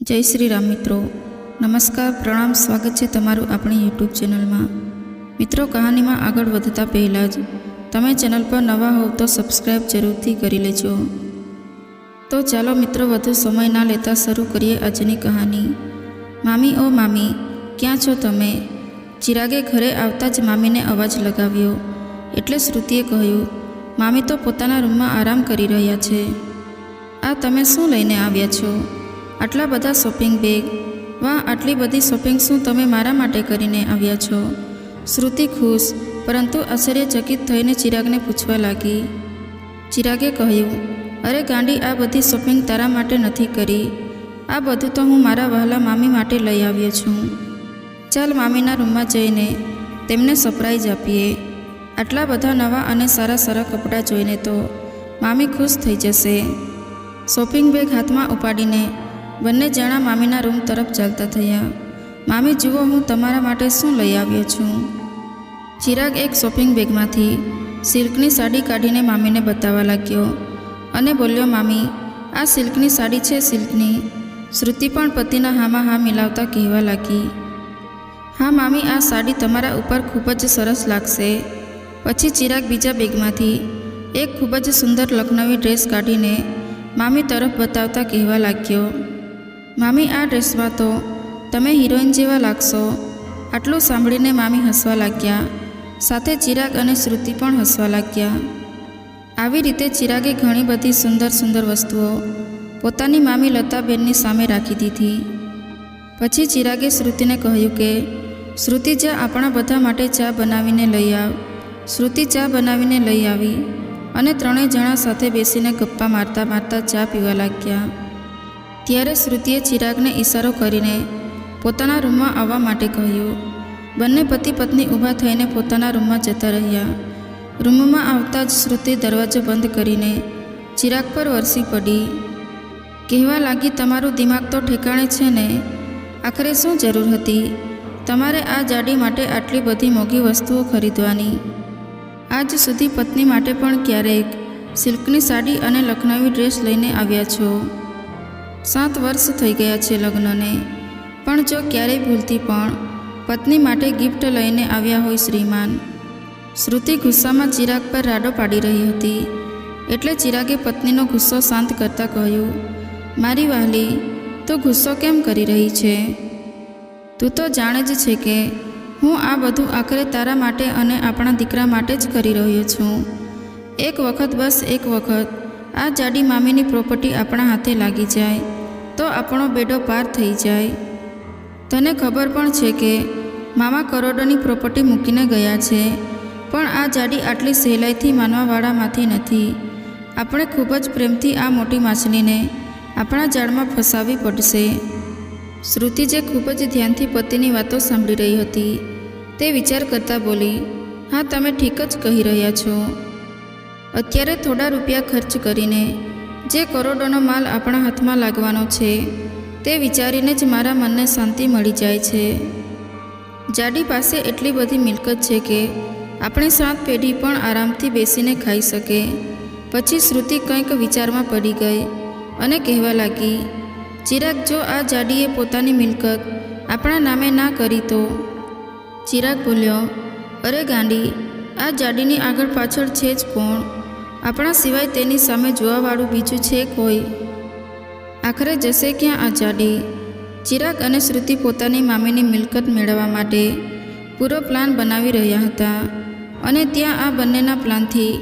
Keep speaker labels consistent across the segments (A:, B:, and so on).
A: જય શ્રી રામ મિત્રો, નમસ્કાર, પ્રણામ, સ્વાગત છે તમારું આપણી યુટ્યુબ ચેનલમાં। મિત્રો, કહાનીમાં આગળ વધતા પહેલાં જ તમે ચેનલ પર નવા હોવ તો સબસ્ક્રાઈબ જરૂરથી કરી લેજો। તો ચાલો મિત્રો, વધુ સમય ના લેતા શરૂ કરીએ આજની કહાની। મામી, ઓ મામી, ક્યાં છો તમે? ચિરાગે ઘરે આવતા જ મામીને અવાજ લગાવ્યો એટલે શ્રુતિએ કહ્યું, મામી તો પોતાના રૂમમાં આરામ કરી રહ્યા છે। આ તમે શું લઈને આવ્યા છો? આટલા બધા શોપિંગ બેગ? વાહ, આટલી બધી શોપિંગ શું તમે મારા માટે કરીને આવ્યા છો? શ્રુતિ ખુશ પરંતુ આશ્ચર્યચકિત થઈને ચિરાગને પૂછવા લાગી। ચિરાગે કહ્યું, અરે ગાંડી, આ બધી શોપિંગ તારા માટે નથી કરી, આ બધું તો હું મારા વહાલા મામી માટે લઈ આવ્યો છું। ચાલ મામીના રૂમમાં જઈને તેમને સરપ્રાઈઝ આપીએ। આટલા બધા નવા અને સારા સારા કપડાં જોઈને તો મામી ખુશ થઈ જશે। શોપિંગ બેગ હાથમાં ઉપાડીને બંને જણા મામીના રૂમ તરફ ચાલતા થયા। મામી જુઓ, હું તમારા માટે શું લઈ આવ્યો છું। ચિરાગ એક શોપિંગ બેગમાંથી સિલ્કની સાડી કાઢીને મામીને બતાવવા લાગ્યો અને બોલ્યો, મામી, આ સિલ્કની સાડી છે, સિલ્કની। શ્રુતિ પણ પતિના હામાં હા મિલાવતા કહેવા લાગી, હા મામી, આ સાડી તમારા ઉપર ખૂબ જ સરસ લાગશે। પછી ચિરાગ બીજા બેગમાંથી એક ખૂબ જ સુંદર લખનવી ડ્રેસ કાઢીને મામી તરફ બતાવતા કહેવા લાગ્યો, મામી, આ ડ્રેસમાં તો તમે હિરોઈન જેવા લાગશો। આટલું સાંભળીને મામી હસવા લાગ્યા, સાથે ચિરાગ અને શ્રુતિ પણ હસવા લાગ્યા। આવી રીતે ચિરાગે ઘણી બધી સુંદર સુંદર વસ્તુઓ પોતાની મામી લતાબેનની સામે રાખી દીધી। પછી ચિરાગે શ્રુતિને કહ્યું કે શ્રુતિ, જા આપણા બધા માટે ચા બનાવીને લઈ આવ। શ્રુતિ ચા બનાવીને લઈ આવી અને ત્રણેય જણા સાથે બેસીને ગપ્પા મારતા મારતા ચા પીવા લાગ્યા। ત્યારે શ્રુતિએ ચિરાગને ઈશારો કરીને પોતાના રૂમમાં આવવા માટે કહ્યું। બંને પતિ પત્ની ઊભા થઈને પોતાના રૂમમાં જતા રહ્યા। રૂમમાં આવતા જ શ્રુતિ દરવાજો બંધ કરીને ચિરાગ પર વરસી પડી, કહેવા લાગી, તમારું દિમાગ તો ઠેકાણે છે ને? આખરે શું જરૂર હતી તમારે આ જાડી માટે આટલી બધી મોંઘી વસ્તુઓ ખરીદવાની? આજ સુધી પત્ની માટે પણ ક્યારેક સિલ્કની સાડી અને લખનવી ડ્રેસ લઈને આવ્યા છો। 7 વર્ષ થઈ ગયા છે લગ્નને, પણ જો ક્યારેય ભૂલથી પણ પત્ની માટે ગિફ્ટ લઈને આવ્યા હોય શ્રીમાન? શ્રુતિ ગુસ્સામાં ચિરાગ પર રાડો પાડી રહી હતી એટલે ચિરાગે પત્નીનો ગુસ્સો શાંત કરતાં કહ્યું, મારી વહાલી, તું ગુસ્સો કેમ કરી રહી છે? તું તો જાણે જ છે કે હું આ બધું આખરે તારા માટે અને આપણા દીકરા માટે જ કરી રહ્યો છું। એક વખત, બસ એક વખત આ જાડી મામીની પ્રોપર્ટી આપણા હાથે લાગી જાય તો આપણો બેડો પાર થઈ જાય। તને ખબર પણ છે કે મામા કરોડોની પ્રોપર્ટી મૂકીને ગયા છે, પણ આ જાડી આટલી સહેલાઈથી માનવાવાળામાંથી નથી। આપણે ખૂબ જ પ્રેમથી આ મોટી માછલીને આપણા જાળમાં ફસાવવી પડશે। શ્રુતિ, જે ખૂબ જ ધ્યાનથી પતિની વાતો સાંભળી રહી હતી, તે વિચાર કરતાં બોલી, હા, તમે ઠીક જ કહી રહ્યા છો। અત્યારે થોડા રૂપિયા ખર્ચ કરીને જે કરોડોનો માલ આપણા હાથમાં લાગવાનો છે તે વિચારીને જ મારા મનને શાંતિ મળી જાય છે। જાડી પાસે એટલી બધી મિલકત છે કે આપણી 7 પેઢી પણ આરામથી બેસીને ખાઈ શકે। પછી શ્રુતિ કંઈક વિચારમાં પડી ગઈ અને કહેવા લાગી, ચિરાગ, જો આ જાડીએ પોતાની મિલકત આપણા નામે ના કરી તો? ચિરાગ બોલ્યો, અરે ગાંડી, આ જાડીની આગળ પાછળ છે જ કોણ? આપણા સિવાય તેની સામે જોવાવાળું બીજું છે કોઈ? આખરે જશે ક્યાં આ જાડી? ચિરાગ અને શ્રુતિ પોતાની મામીની મિલકત મેળવવા માટે પૂરો પ્લાન બનાવી રહ્યા હતા અને ત્યાં આ બંનેના પ્લાનથી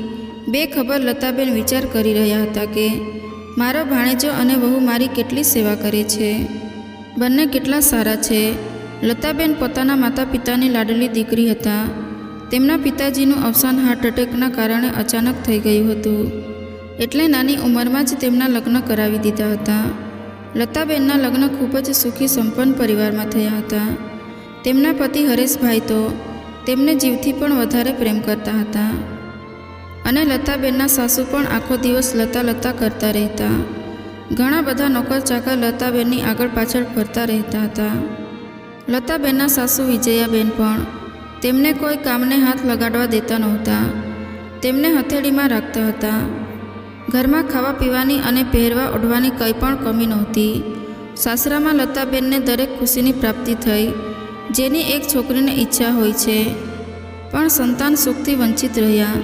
A: બેખબર લતાબેન વિચાર કરી રહ્યા હતા કે મારો ભાણેજો અને વહુ મારી કેટલી સેવા કરે છે, બંને કેટલા સારા છે। લતાબેન પોતાના માતા પિતાની લાડલી દીકરી હતા। તેમના પિતાજીનું અવસાન હાર્ટ એટેકના કારણે અચાનક થઈ ગયું હતું, એટલે નાની ઉંમરમાં જ તેમના લગ્ન કરાવી દીધા હતા। લતાબેનના લગ્ન ખૂબ જ સુખી સંપન્ન પરિવારમાં થયા હતા। તેમના પતિ હરેશભાઈ તો તેમને જીવથી પણ વધારે પ્રેમ કરતા હતા અને લતાબેનના સાસુ પણ આખો દિવસ લતા લતા કરતા રહેતા। ઘણા બધા નોકર ચાકર લતાબેનની આગળ પાછળ ફરતા રહેતા હતા। લતાબેનના સાસુ વિજયાબેન પણ તેમને કોઈ કામને હાથ લગાડવા દેતા નહોતા, તેમને હથેળીમાં રાખતા હતા। ઘરમાં ખાવા પીવાની અને પહેરવા ઓઢવાની કંઈ પણ કમી નહોતી। સાસરામાં લતાબેનને દરેક ખુશીની પ્રાપ્તિ થઈ, જેની એક છોકરીને ઈચ્છા હોય છે, પણ સંતાન સુખથી વંચિત રહ્યા.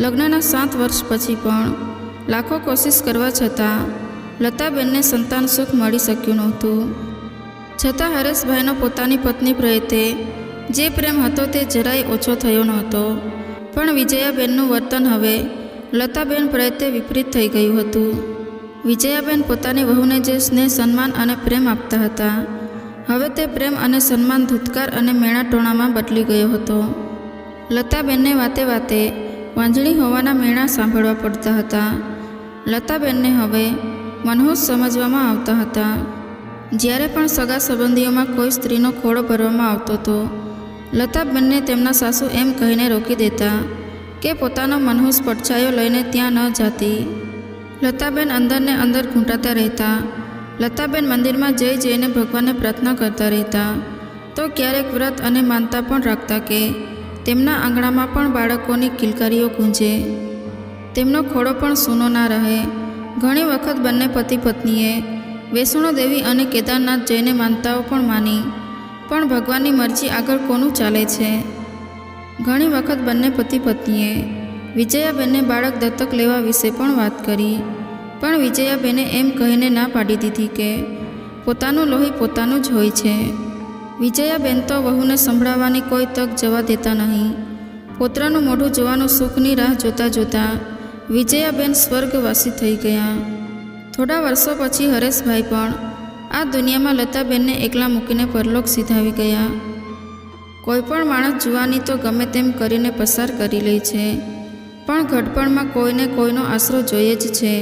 A: લગ્નના 7 વર્ષ પછી પણ લાખો કોશિશ કરવા છતાં લતાબેનને સંતાન સુખ મળી શક્યું નહોતું. છતાં હરેશભાઈનો પોતાની પત્ની પ્રત્યે જે પ્રેમ હતો તે જરાય ઓછો થયો નહોતો. પણ વિજયાબેનનું વર્તન હવે લતાબેન પ્રત્યે વિપરીત થઈ ગયું હતું. વિજયાબેન પોતાની વહુને જે સ્નેહ, સન્માન અને પ્રેમ આપતા હતા, હવે તે પ્રેમ અને સન્માન ધૂતકાર અને મેણાટોણામાં બદલી ગયો હતો. લતાબેનને વાતે વાતે વાંજળી હોવાના મેણા સાંભળવા પડતા હતા. લતાબેનને હવે મનહૂસ સમજવામાં આવતા હતા. જ્યારે પણ સગા સંબંધીઓમાં કોઈ સ્ત્રીનો ખોળો ભરવામાં આવતો હતો, લતાબેનને તેમના સાસુ એમ કહીને રોકી દેતા કે પોતાનો મનહૂસ પડછાયો લઈને ત્યાં ન જાતી. લતાબેન અંદરને અંદર ઘૂંટાતા રહેતા. લતાબેન મંદિરમાં જઈ જઈને ભગવાનને પ્રાર્થના કરતા રહેતા. તો ક્યારેક વ્રત અને માનતા પણ રાખતા કે તેમના આંગણામાં પણ બાળકોની કિલકારીઓ ગૂંજે, તેમનો ખોળો પણ સૂનો ના રહે. ઘણી વખત બંને પતિ પત્નીએ વૈષ્ણો દેવી અને કેદારનાથ જઈને માનતાઓ પણ માની, પણ ભગવાનની મરજી આગળ કોનું ચાલે છે. ઘણી વખત બંને પતિ પત્નીએ વિજયાબેનને બાળક દત્તક લેવા વિશે પણ વાત કરી, પણ વિજયાબેને એમ કહીને ના પાડી દીધી કે પોતાનું લોહી પોતાનું જ હોય છે. વિજયાબેન તો વહુને સંભળાવવાની કોઈ તક જવા દેતા નહીં. પોતરાનું મોઢું જોવાનું સુખની રાહ જોતા જોતા વિજયાબેન સ્વર્ગવાસી થઈ ગયા. થોડા વર્ષો પછી હરેશભાઈ પણ આ દુનિયામાં લતાબેનને એકલા મૂકીને પરલોક સિધાવી ગયા. કોઈ પણ માણસ જુવાની તો ગમે તેમ કરીને પસાર કરી લે છે, પણ ઘડપણમાં કોઈને કોઈનો આશરો જોઈએ જ છે.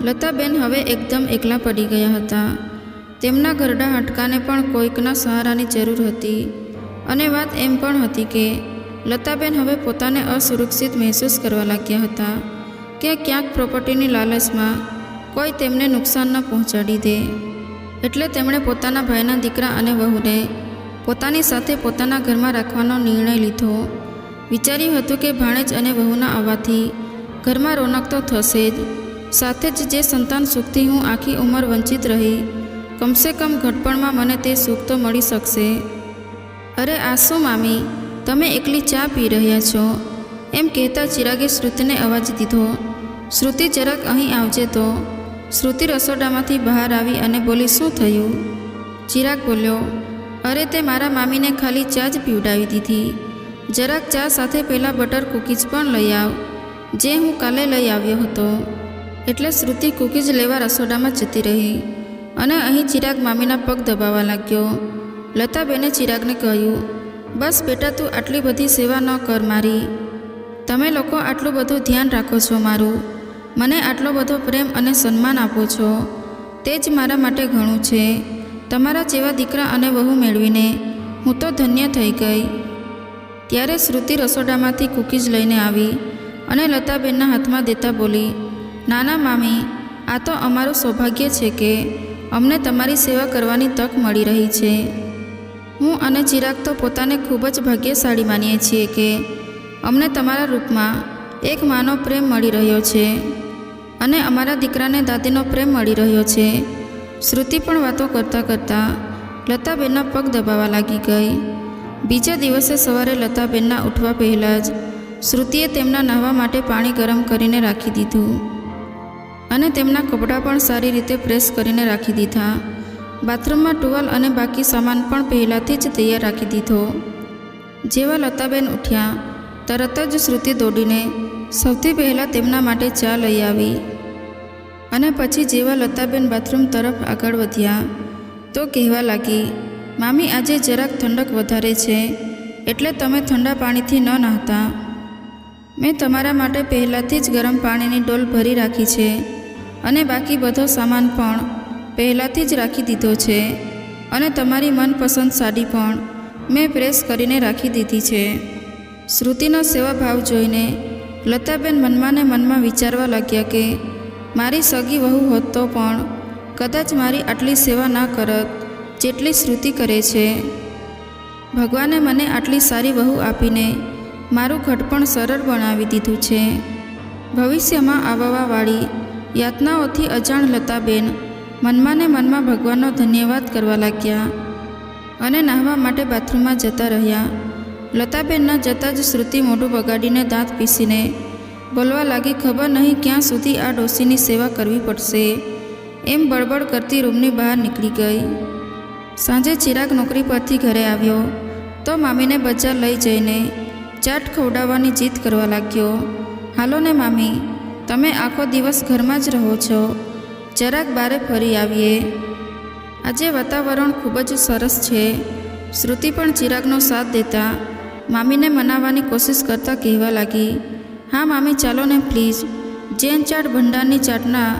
A: લતાબેન હવે એકદમ એકલા પડી ગયા હતા. તેમના ઘરડા હાડકાને પણ કોઈકના સહારાની જરૂર હતી. અને વાત એમ પણ હતી કે લતાબેન હવે પોતાને અસુરક્ષિત મહેસૂસ કરવા લાગ્યા હતા કે ક્યાંક પ્રોપર્ટીની લાલચમાં કોઈ તેમને નુકસાન ન પહોંચાડી દે. એટલે તેમણે પોતાના ભાઈના દીકરા અને વહુને પોતાની સાથે પોતાના ઘરમાં રાખવાનો નિર્ણય લીધો. વિચાર્યું હતું કે ભાણેજ અને વહુના આવવાથી ઘરમાં રોનક તો થશે જ, સાથે જ જે સંતાન સુખથી હું આખી ઉંમર વંચિત રહી, કમસે કમ ઘડપણમાં મને તે સુખ તો મળી શકશે. અરે આ શું મામી, તમે એકલી ચા પી રહ્યા છો? એમ કહેતા ચિરાગે શ્રુતિને અવાજ દીધો. શ્રુતિ, જરાક અહીં આવજે તો. શ્રુતિ રસોડામાંથી બહાર આવી અને બોલી, શું થયું? ચિરાગ બોલ્યો, અરે તે મારા મામીને ખાલી ચા જ પીવડાવી દીધી. જરાક ચા સાથે પેલા બટર કૂકીઝ પણ લઈ આવ, જે હું કાલે લઈ આવ્યો હતો. એટલે શ્રુતિ કૂકીઝ લેવા રસોડામાં જતી રહી અને અહીં ચિરાગ મામીના પગ દબાવવા લાગ્યો. લતાબેને ચિરાગને કહ્યું, બસ બેટા, તું આટલી બધી સેવા ન કર મારી. તમે લોકો આટલું બધું ધ્યાન રાખો છો મારું, મને આટલો બધો પ્રેમ અને સન્માન આપો છો, તે જ મારા માટે ઘણું છે. તમારા જેવા દીકરા અને વહુ મેળવીને હું તો ધન્ય થઈ ગઈ. ત્યારે શ્રુતિ રસોડામાંથી કૂકીઝ લઈને આવી અને લતાબેનના હાથમાં દેતા બોલી, નાના મામી, આ તો અમારું સૌભાગ્ય છે કે અમને તમારી સેવા કરવાની તક મળી રહી છે. હું અને ચિરાગ તો પોતાને ખૂબ જ ભાગ્યશાળી માનીએ છીએ કે અમને તમારા રૂપમાં એક માનો પ્રેમ મળી રહ્યો છે અને અમારા દીકરાને દાદીનો પ્રેમ મળી રહ્યો છે. શ્રુતિ પણ વાતો કરતાં કરતાં લતાબેનના પગ દબાવવા લાગી ગઈ. બીજા દિવસે સવારે લતાબેનના ઉઠવા પહેલાં જ શ્રુતિએ તેમના નહાવા માટે પાણી ગરમ કરીને રાખી દીધું અને તેમના કપડાં પણ સારી રીતે પ્રેસ કરીને રાખી દીધા. બાથરૂમમાં ટુવાલ અને બાકી સામાન પણ પહેલાંથી જ તૈયાર રાખી દીધો. જેવા લતાબેન ઉઠ્યા તરત જ શ્રુતિ દોડીને સૌથી પહેલાં તેમના માટે ચા લઈ આવી અને પછી જેવા લતાબેન બાથરૂમ તરફ આગળ વધ્યા તો કહેવા લાગી, મામી, આજે જરાક ઠંડક વધારે છે એટલે તમે ઠંડા પાણીથી ન નહાતા. મેં તમારા માટે પહેલાંથી જ ગરમ પાણીની ડોલ ભરી રાખી છે અને બાકી બધો સામાન પણ પહેલાંથી જ રાખી દીધો છે અને તમારી મનપસંદ સાડી પણ મેં પ્રેસ કરીને રાખી દીધી છે. શ્રુતિનો સેવાભાવ જોઈને લતાબેન મનમાં ને મનમાં વિચારવા લાગ્યા કે મારી સગી વહુ હોત તો પણ કદાચ મારી આટલી સેવા ના કરત જેટલી શ્રુતિ કરે છે. ભગવાને મને આટલી સારી વહુ આપીને મારું ઘડપણ સરળ બનાવી દીધું છે. ભવિષ્યમાં આવવાવાળી યાતનાઓથી અજાણ લતાબેન મનમાં ને મનમાં ભગવાનનો ધન્યવાદ કરવા લાગ્યા અને નાહવા માટે બાથરૂમમાં જતા રહ્યા. લતાબેન ન જતાં જ શ્રુતિ મોઢું બગાડીને દાંત પીસીને બોલવા લાગી, ખબર નહીં ક્યાં સુધી આ ડોશીની સેવા કરવી પડશે એમ બળબડ કરતી રૂમની બહાર નીકળી ગઈ. સાંજે ચિરાગ નોકરી પરથી ઘરે આવ્યો તો મામીને બજાર લઈ જઈને ચાટ ખવડાવવાની જીદ કરવા લાગ્યો. હાલો ને મામી, તમે આખો દિવસ ઘરમાં જ રહો છો, જરાક બારે ફરી આવીએ. આજે વાતાવરણ ખૂબ જ સરસ છે. શ્રુતિ પણ ચિરાગનો સાથ દેતા મામીને મનાવવાની કોશિશ કરતાં કહેવા લાગી, હા મામી ચાલો ને પ્લીઝ, જૈન ચાટ ભંડારની ચાટના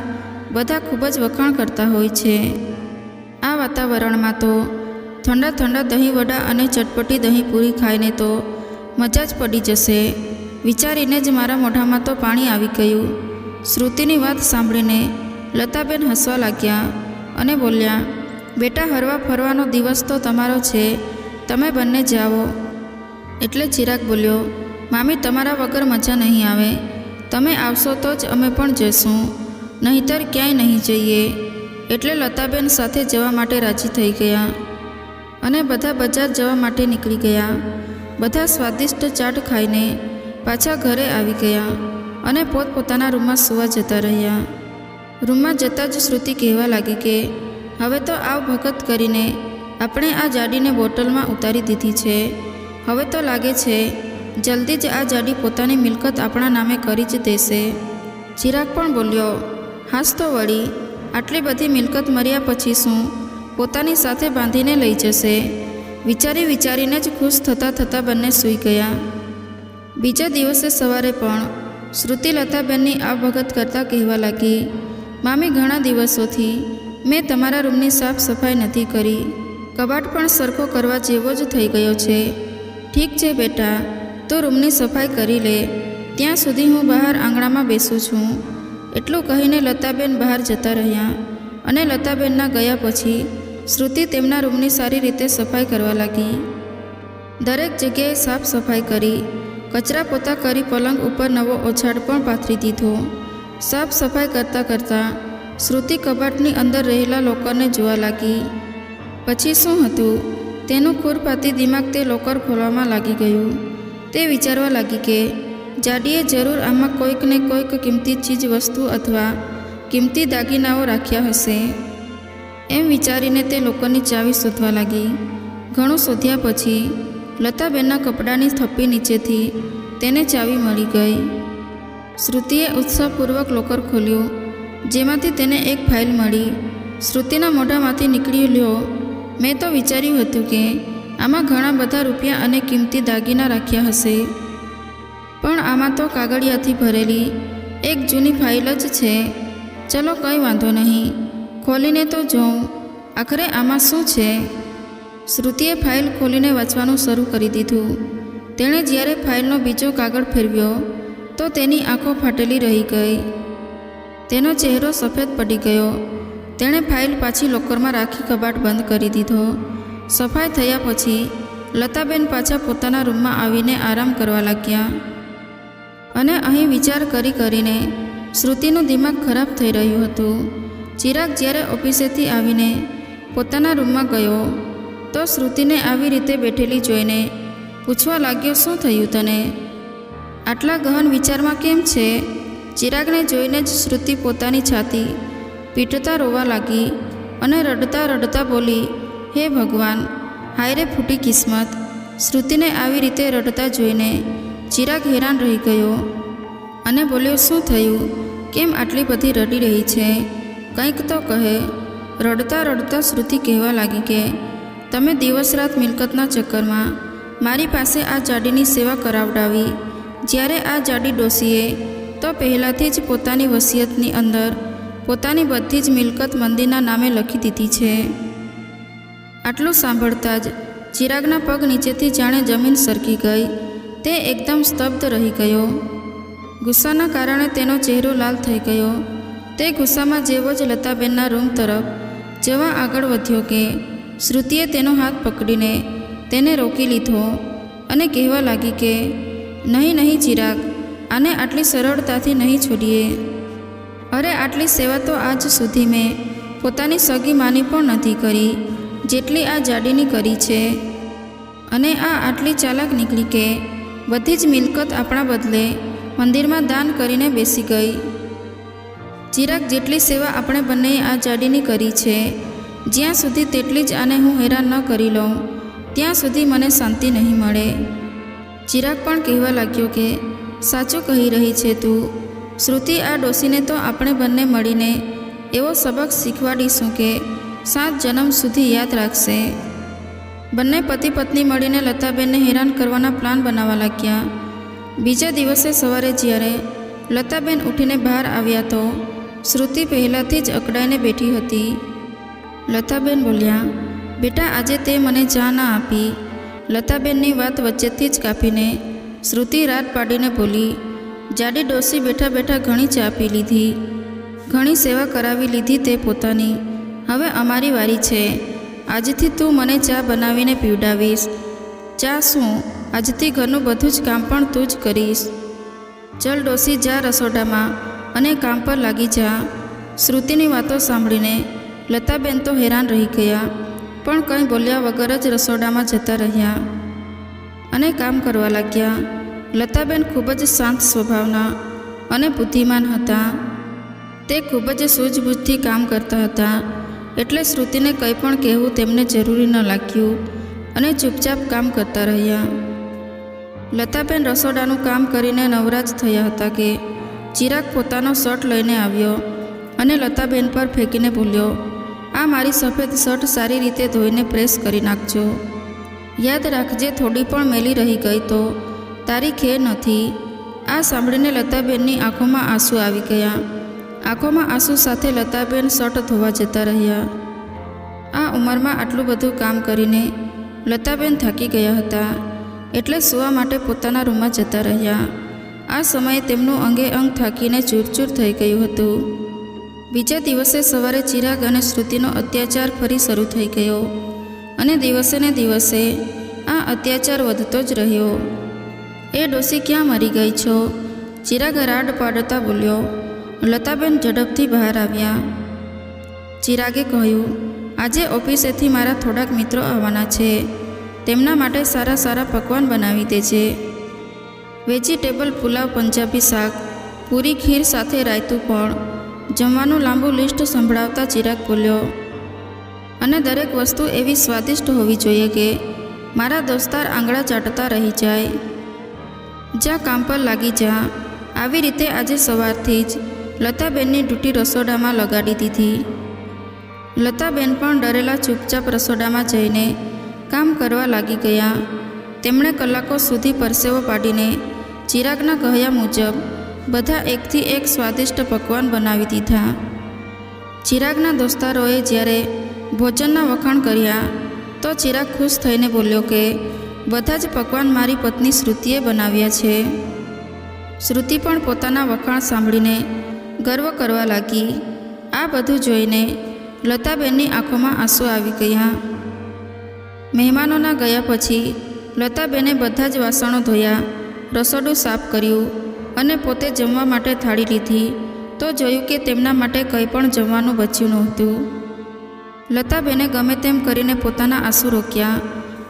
A: બધા ખૂબ જ વખાણ કરતા હોય છે. આ વાતાવરણમાં તો ઠંડા ઠંડા દહીં વડા અને ચટપટી દહીં પૂરી ખાઈને તો મજા જ પડી જશે વિચારીને જ મારા મોઢામાં તો પાણી આવી ગયું. શ્રુતિની વાત સાંભળીને લતાબેન હસવા લાગ્યા અને બોલ્યા, બેટા હરવા ફરવાનો દિવસ તો તમારો છે, તમે બંને જાઓ. એટલે ચિરાગ બોલ્યો, મામી તમારા વગર મજા નહીં આવે, તમે આવશો તો જ અમે પણ જઈશું, નહીંતર ક્યાંય નહીં જઈએ. એટલે લતાબેન સાથે જવા માટે રાજી થઈ ગયા અને બધા બજાર જવા માટે નીકળી ગયા. બધા સ્વાદિષ્ટ ચાટ ખાઈને પાછા ઘરે આવી ગયા અને પોતપોતાના રૂમમાં સૂવા જતા રહ્યા. રૂમમાં જતાં જ શ્રુતિ કહેવા લાગી કે હવે તો આવ ભગત કરીને આપણે આ જાડીને બોટલમાં ઉતારી દીધી છે. હવે તો લાગે છે જલ્દી જ આ જાડી પોતાની મિલકત આપણા નામે કરી જ દેશે. ચિરાગ પણ બોલ્યો, હાસ તો વળી, આટલી બધી મિલકત મર્યા પછી શું પોતાની સાથે બાંધીને લઈ જશે. વિચારીને જ ખુશ થતાં બંને સૂઈ ગયા. બીજા દિવસે સવારે પણ શ્રુતિ લતાબેનની આ ભગત કરતાં કહેવા લાગી, મામી ઘણા દિવસોથી મેં તમારા રૂમની સાફ સફાઈ નથી કરી, કબાટ પણ સરખો કરવા જેવો જ થઈ ગયો છે. ઠીક છે બેટા, તો રૂમની સફાઈ કરી લે, ત્યાં સુધી હું બહાર આંગણામાં બેસું છું. એટલું કહીને લતાબેન બહાર જતા રહ્યા અને લતાબેનના ગયા પછી શ્રુતિ તેમના રૂમની સારી રીતે સફાઈ કરવા લાગી. દરેક જગ્યાએ સાફ સફાઈ કરી, કચરા પોતા કરી, પલંગ ઉપર નવો ઓછાડ પણ પાથરી દીધો. સાફ સફાઈ કરતાં શ્રુતિ કબાટની અંદર રહેલા લોકરને જોવા લાગી. પછી શું હતું તેનું ખુરપાતી દિમાગ તે લોકર ખોલવામાં લાગી ગયું. તે વિચારવા લાગી કે જાડીએ જરૂર આમાં કોઈક ને કોઈક કિંમતી ચીજ વસ્તુ અથવા કિંમતી દાગીનાઓ રાખ્યા હશે. એમ વિચારીને તે લોકરની ચાવી શોધવા લાગી. ઘણું શોધ્યા પછી લતાબેનના કપડાની થપ્પી નીચેથી તેને ચાવી મળી ગઈ. શ્રુતિએ ઉત્સાહપૂર્વક લોકર ખોલ્યું, જેમાંથી તેને એક ફાઇલ મળી. શ્રુતિના મોઢામાંથી નીકળ્યું, લ્યો, મેં તો વિચાર્યું હતું કે આમાં ઘણા બધા રૂપિયા અને કિંમતી દાગીના રાખ્યા હશે, પણ આમાં તો કાગળિયાથી ભરેલી એક જૂની ફાઇલ જ છે. ચલો કંઈ વાંધો નહીં, ખોલીને તો જોઉં આખરે આમાં શું છે. શ્રુતિએ ફાઇલ ખોલીને વાંચવાનું શરૂ કરી દીધું. તેણે જ્યારે ફાઇલનો બીજો કાગળ ફેરવ્યો તો તેની આંખો ફાટેલી રહી ગઈ. તેનો ચહેરો સફેદ પડી ગયો. તેણે ફાઇલ પાછી લોકરમાં રાખી કબાટ બંધ કરી દીધો. સફાઈ થયા પછી લતાબેન પાછા પોતાના રૂમમાં આવીને આરામ કરવા લાગ્યા અને અહીં વિચાર કરીને શ્રુતિનું દિમાગ ખરાબ થઈ રહ્યું હતું. ચિરાગ જ્યારે ઓફિસેથી આવીને પોતાના રૂમમાં ગયો તો શ્રુતિને આવી રીતે બેઠેલી જોઈને પૂછવા લાગ્યો, શું થયું તને? આટલા ગહન વિચારમાં કેમ છે? ચિરાગને જોઈને જ શ્રુતિ પોતાની છાતી પીટતા રોવા લાગી અને રડતા બોલી, હે ભગવાન, હાયરે ફૂટી કિસ્મત. શ્રુતિને આવી રીતે રડતા જોઈને ચિરાગ હેરાન રહી ગયો અને બોલ્યો, શું થયું? કેમ આટલી બધી રડી રહી છે? કંઈક તો કહે. રડતા શ્રુતિ કહેવા લાગી કે તમે દિવસ રાત મિલકતના ચક્કરમાં મારી પાસે આ જાડીની સેવા કરાવડાવી, જ્યારે આ જાડી ડોશીએ તો પહેલાંથી જ પોતાની વસિયતની અંદર પોતાની બધી જ મિલકત મંદિરના નામે લખી દીધી છે. આટલું સાંભળતા જ ચિરાગના પગ નીચેથી જાણે જમીન સરકી ગઈ. તે એકદમ સ્તબ્ધ રહી ગયો. ગુસ્સાના કારણે તેનો ચહેરો લાલ થઈ ગયો. તે ગુસ્સામાં જેવો જ લતાબેનના રૂમ તરફ જવા આગળ વધ્યો કે શ્રુતિએ તેનો હાથ પકડીને તેને રોકી લીધો અને કહેવા લાગી કે નહીં ચિરાગ, આને આટલી સરળતાથી નહીં છોડીએ. અરે આટલી સેવા તો આજ સુધી મેં પોતાની સગી માની પણ નથી કરી જેટલી આ જાડીની કરી છે. અને આ આટલી ચાલાક નીકળી કે બધી જ મિલકત આપણા બદલે મંદિરમાં દાન કરીને બેસી ગઈ. ચિરાગ, જેટલી સેવા આપણે બંનેએ આ જાડીની કરી છે, જ્યાં સુધી તેટલી જ આને હું હેરાન ન કરી લઉં ત્યાં સુધી મને શાંતિ નહીં મળે. ચિરાગ પણ કહેવા લાગ્યો કે સાચું કહી રહી છે તું. શ્રુતિ, આ ડોસીને તો આપણે બંને મળીને એવો સબક શીખવાડીશું કે 7 જન્મ સુધી યાદ રાખશે. બંને પતિ પત્ની મળીને લતાબેનને હેરાન કરવાના પ્લાન બનાવવા લાગ્યા. બીજા દિવસે સવારે જ્યારે લતાબેન ઉઠીને બહાર આવ્યા તો શ્રુતિ પહેલાંથી જ અકળાઈને બેઠી હતી. લતાબેન બોલ્યા, બેટા, આજે તે મને ચા ના આપી. લતાબેનની વાત વચ્ચેથી જ કાપીને શ્રુતિ રાત પાડીને બોલી, જાડી ડોસી બેઠા બેઠા ઘણી ચા પી લીધી, ઘણી સેવા કરાવી લીધી તે પોતાની. હવે અમારી વારી છે. આજથી તું મને ચા બનાવીને પીવડાવીશ. ચા શું, આજથી ઘરનું બધું જ કામ પણ તું જ કરીશ. ચલ ડોસી, જા રસોડામાં અને કામ પર લાગી જા. શ્રુતિની વાતો સાંભળીને લતાબેન તો હેરાન રહી ગયા, પણ કંઈ બોલ્યા વગર જ રસોડામાં જતા રહ્યા અને કામ કરવા લાગ્યા. લતાબેન ખૂબ જ શાંત સ્વભાવના અને બુદ્ધિમાન હતા. તે ખૂબ જ સૂઝબૂઝથી કામ કરતા હતા, એટલે શ્રુતિને કંઈ પણ કહેવું તેમને જરૂરી ન લાગ્યું અને ચૂપચાપ કામ કરતા રહ્યા. લતાબેન રસોડાનું કામ કરીને નવરાજ થયા હતા કે ચિરાગ પોતાનો શર્ટ લઈને આવ્યો અને લતાબેન પર ફેંકીને બોલ્યો, આ મારી સફેદ શર્ટ સારી રીતે ધોઈને પ્રેસ કરી નાખજો. યાદ રાખજે, થોડી પણ મેલી રહી ગઈ તો તારી ખેર નથી. આ સાંભળીને લતાબેનની આંખોમાં આંસુ આવી ગયા. આંખોમાં આંસુ સાથે લતાબેન શર્ટ ધોવા જતા રહ્યા. આ ઉંમરમાં આટલું બધું કામ કરીને લતાબેન થાકી ગયા હતા, એટલે સૂવા માટે પોતાના રૂમમાં જતા રહ્યા. આ સમયે તેમનું અંગે અંગ થાકીને ચૂરચૂર થઈ ગયું હતું. બીજા દિવસે સવારે ચિરાગ અને શ્રુતિનો અત્યાચાર ફરી શરૂ થઈ ગયો અને દિવસે ને દિવસે આ અત્યાચાર વધતો જ રહ્યો. એ ડોસી, ક્યાં મરી ગઈ છો? ચિરાગ રાડ પાડતા બોલ્યો. લતાબેન ઝડપથી બહાર આવ્યા. ચિરાગે કહ્યું, આજે ઓફિસેથી મારા થોડાક મિત્રો આવવાના છે, તેમના માટે સારા સારા પકવાન બનાવી દેજે. વેજીટેબલ પુલાવ, પંજાબી શાક, પૂરી ખીર સાથે રાયતું પણ. જમવાનું લાંબુ લિસ્ટ સંભળાવતા ચિરાગ બોલ્યો, અને દરેક વસ્તુ એવી સ્વાદિષ્ટ હોવી જોઈએ કે મારા દોસ્તાર આંગળા ચાટતા રહી જાય. જા, કામ પર લાગી જા. આવી રીતે આજે સવારથી જ લતાબેનની ડ્યુટી રસોડામાં લગાડી દીધી. લતાબેન પણ ડરેલા ચૂપચાપ રસોડામાં જઈને કામ કરવા લાગી ગયા. તેમણે કલાકો સુધી પરસેવો પાડીને ચિરાગના કહ્યા મુજબ બધા એકથી એક સ્વાદિષ્ટ પકવાન બનાવી દીધા. ચિરાગના દોસ્તારોએ જ્યારે ભોજનના વખાણ કર્યા તો ચિરાગ ખુશ થઈને બોલ્યો કે બધા જ પકવાન મારી પત્ની શ્રુતિએ બનાવ્યા છે. શ્રુતિ પણ પોતાના વખાણ સાંભળીને ગર્વ કરવા લાગી. આ બધું જોઈને લતાબેનની આંખોમાં આંસુ આવી ગયા. મહેમાનોના ગયા પછી લતાબેને બધા જ વાસણો ધોયા, રસોડું સાફ કર્યું અને પોતે જમવા માટે થાળી લીધી તો જોયું કે તેમના માટે કંઈ પણ જમવાનું બચ્યું નહોતું. લતાબેને ગમે તેમ કરીને પોતાના આંસુ રોક્યા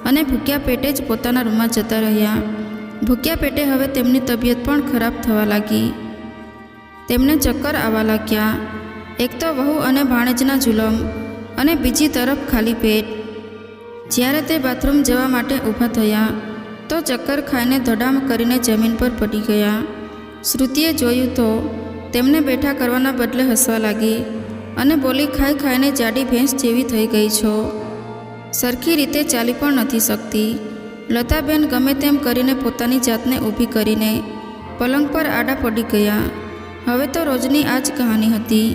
A: અને ભૂખ્યા પેટે જ પોતાના રૂમમાં જતા રહ્યા. ભૂખ્યા પેટે હવે તેમની તબિયત પણ ખરાબ થવા લાગી. તેમને ચક્કર આવવા લાગ્યા. એક તો વહુ અને ભાણેજના જુલમ અને બીજી તરફ ખાલી પેટ. જ્યારે તે બાથરૂમ જવા માટે ઊભા થયા તો ચક્કર ખાઈને ધડામ કરીને જમીન પર પડી ગયા. શ્રુતિએ જોયું તો તેમને બેઠા કરવાના બદલે હસવા લાગી અને બોલી, ખાઈ ખાઈને જાડી ભેંસ જેવી થઈ ગઈ છો, સરખી રીતે ચાલી પણ નથી શકતી. લતાબેન ગમે તેમ કરીને પોતાની જાતને ઊભી કરીને પલંગ પર આડા પડી ગયા. હવે તો રોજની આ જ કહાની હતી.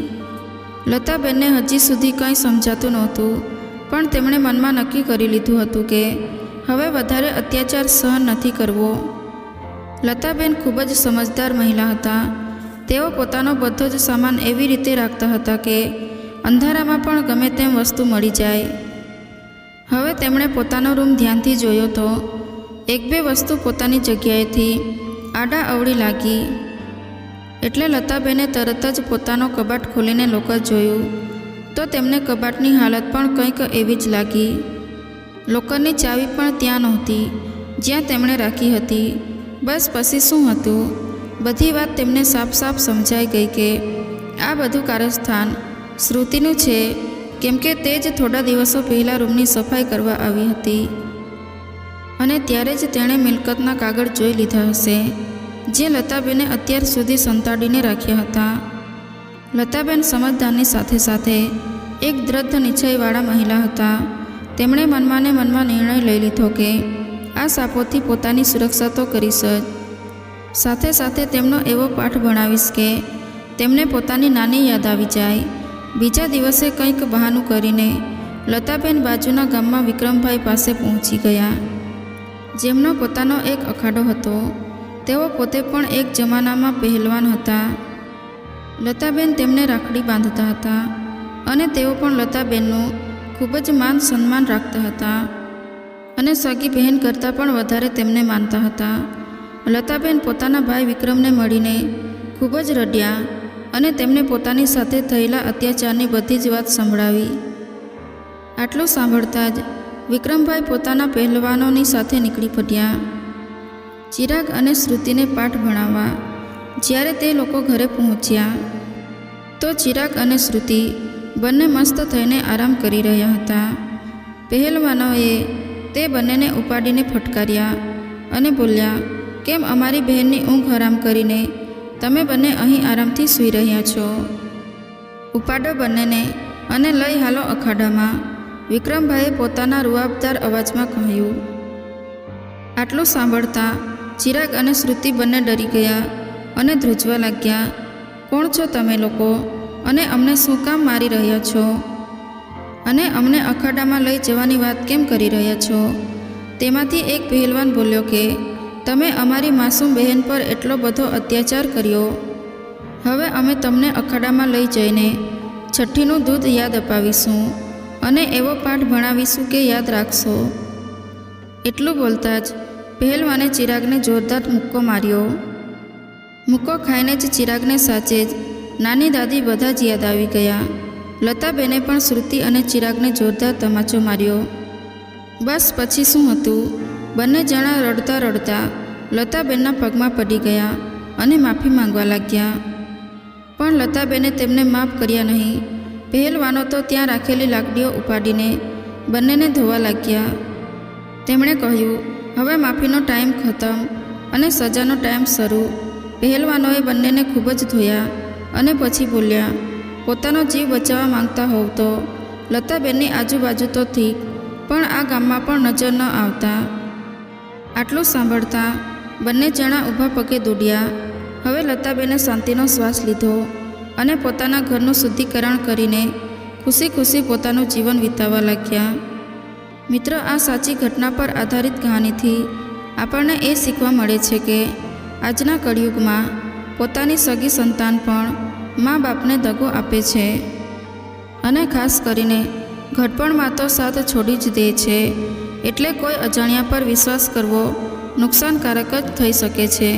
A: લતાબેનને હજી સુધી કંઈ સમજાતું નહોતું, પણ તેમણે મનમાં નક્કી કરી લીધું હતું કે હવે વધારે અત્યાચાર સહન નથી કરવો. લતાબેન ખૂબ જ સમજદાર મહિલા હતા. તેઓ પોતાનો બધો જ સામાન એવી રીતે રાખતા હતા કે અંધારામાં પણ ગમે તેમ વસ્તુ મળી જાય. હવે તેમણે પોતાનો રૂમ ધ્યાનથી જોયો તો એક બે વસ્તુ પોતાની જગ્યાએથી આડા અવળી લાગી. એટલે લતાબેને તરત જ પોતાનો કબાટ ખોલીને લોકર જોયું તો તેમને કબાટની હાલત પણ કંઈક એવી જ લાગી. લોકરની ચાવી પણ ત્યાં નહોતી જ્યાં તેમણે રાખી હતી. બસ પછી શું હતું? બધી વાત તેમને સાફ સાફ સમજાઈ ગઈ કે આ બધું કારસ્થાન શ્રુતિનું છે, કેમ કે તે જ થોડા દિવસો પહેલાં રૂમની સફાઈ કરવા આવી હતી અને ત્યારે જ તેણે મિલકતના કાગળ જોઈ લીધા હશે જે લતાબેને અત્યાર સુધી સંતાડીને રાખ્યા હતા. લતાબેન સમજદારની સાથે સાથે એક દ્રઢ નિશ્ચયવાળા મહિલા હતા. તેમણે મનમાં ને મનમાં નિર્ણય લઈ લીધો કે આ સાપોથી પોતાની સુરક્ષા તો કરીશ જ, સાથે સાથે તેમનો એવો પાઠ ભણાવીશ કે તેમને પોતાની નાની યાદ આવી જાય. બીજા દિવસે કંઈક બહાનું કરીને લતાબેન બાજુના ગામમાં વિક્રમભાઈ પાસે પહોંચી ગયા, જેમનો પોતાનો એક અખાડો હતો. તેઓ પોતે પણ એક જમાનામાં પહેલવાન હતા. લતાબેન તેમને રાખડી બાંધતા હતા અને તેઓ પણ લતાબેનનું ખૂબ જ માન સન્માન રાખતા હતા અને સગી બહેન કરતાં પણ વધારે તેમને માનતા હતા. લતાબેન પોતાના ભાઈ વિક્રમને મળીને ખૂબ જ રડ્યા અને તેમને પોતાની સાથે થયેલા અત્યાચારની બધી જ વાત સંભળાવી. આટલું સાંભળતા જ વિક્રમભાઈ પોતાના પહેલવાનોની સાથે નીકળી પડ્યા ચિરાગ અને શ્રુતિને પાઠ ભણાવવા. જ્યારે તે લોકો ઘરે પહોંચ્યા તો ચિરાગ અને શ્રુતિ બંને મસ્ત થઈને આરામ કરી રહ્યા હતા. પહેલવાનોએ તે બંનેને ઉપાડીને ફટકાર્યા અને બોલ્યા, કેમ અમારી બહેનની ઊંઘ હરામ કરીને તમે બંને અહીં આરામથી સૂઈ રહ્યા છો? ઉપાડો બંનેને અને લઈ હાલો અખાડામાં, વિક્રમભાઈએ પોતાના રૂઆબદાર અવાજમાં કહ્યું. આટલું સાંભળતા ચિરાગ અને શ્રુતિ બંને ડરી ગયા અને ધ્રુજવા લાગ્યા. કોણ છો તમે લોકો અને અમને શું કામ મારી રહ્યા છો અને અમને અખાડામાં લઈ જવાની વાત કેમ કરી રહ્યા છો? તેમાંથી એક પહેલવાન બોલ્યો કે તમે અમારી માસૂમ બહેન પર એટલો બધો અત્યાચાર કર્યો, હવે અમે તમને અખાડામાં લઈ જઈને છઠ્ઠીનું દૂધ યાદ અપાવીશું અને એવો પાઠ ભણાવીશું કે યાદ રાખશો. એટલું બોલતા જ પહેલવાને ચિરાગને જોરદાર મુક્કો માર્યો. મુક્કો ખાઈને જ ચિરાગને સાચે જ નાની દાદી બધા જ યાદ આવી ગયા. લતાબેને પણ શ્રુતિ અને ચિરાગને જોરદાર તમાચો માર્યો. બસ પછી શું હતું? બંને જણા રડતા રડતા લતાબેનના પગમાં પડી ગયા અને માફી માંગવા લાગ્યા. પણ લતાબેને તેમને માફ કર્યા નહીં. પહેલવાનો તો ત્યાં રાખેલી લાકડીઓ ઉપાડીને બંનેને ધોવા લાગ્યા. તેમણે કહ્યું, હવે માફીનો ટાઈમ ખતમ અને સજાનો ટાઈમ શરૂ. પહેલવાનોએ બંનેને ખૂબ જ ધોયા અને પછી બોલ્યા, પોતાનો જીવ બચાવવા માંગતા હોવ તો લતાબેનની આજુબાજુ તો ઠીક, પણ આ ગામમાં પણ નજર ન આવતા. આટલું સાંભળતા બંને જણા ઊભા પગે દોડ્યા. હવે લતાબેને શાંતિનો શ્વાસ લીધો અને પોતાના ઘરનું શુદ્ધિકરણ કરીને ખુશી ખુશી પોતાનું જીવન વિતાવવા લાગ્યા. મિત્રો, આ સાચી ઘટના પર આધારિત કહાનીથી આપણને એ શીખવા મળે છે કે આજના કળિયુગમાં પોતાની સગી સંતાન પણ મા બાપને દગો આપે છે અને ખાસ કરીને ઘડપણમાં તો સાથ છોડી જ દે છે. એટલે કોઈ અજાણ્યા પર વિશ્વાસ કરવો નુકસાનકારક જ થઈ શકે છે.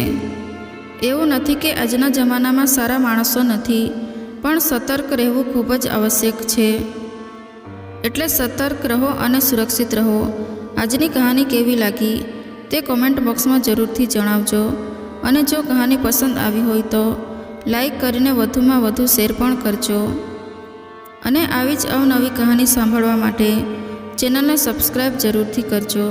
A: એવું નથી કે આજના જમાનામાં સારા માણસો નથી, પણ સતર્ક રહેવું ખૂબ જ આવશ્યક છે. એટલે સતર્ક રહો અને સુરક્ષિત રહો. આજની કહાની કેવી લાગી તે કોમેન્ટ બોક્સમાં જરૂરથી જણાવજો અને જો કહાની પસંદ આવી હોય તો લાઈક કરીને વધુમાં વધુ શેર પણ કરજો અને આવી જ અવનવી કહાની સાંભળવા માટે ચેનલને સબસ્ક્રાઈબ જરૂરથી કરજો.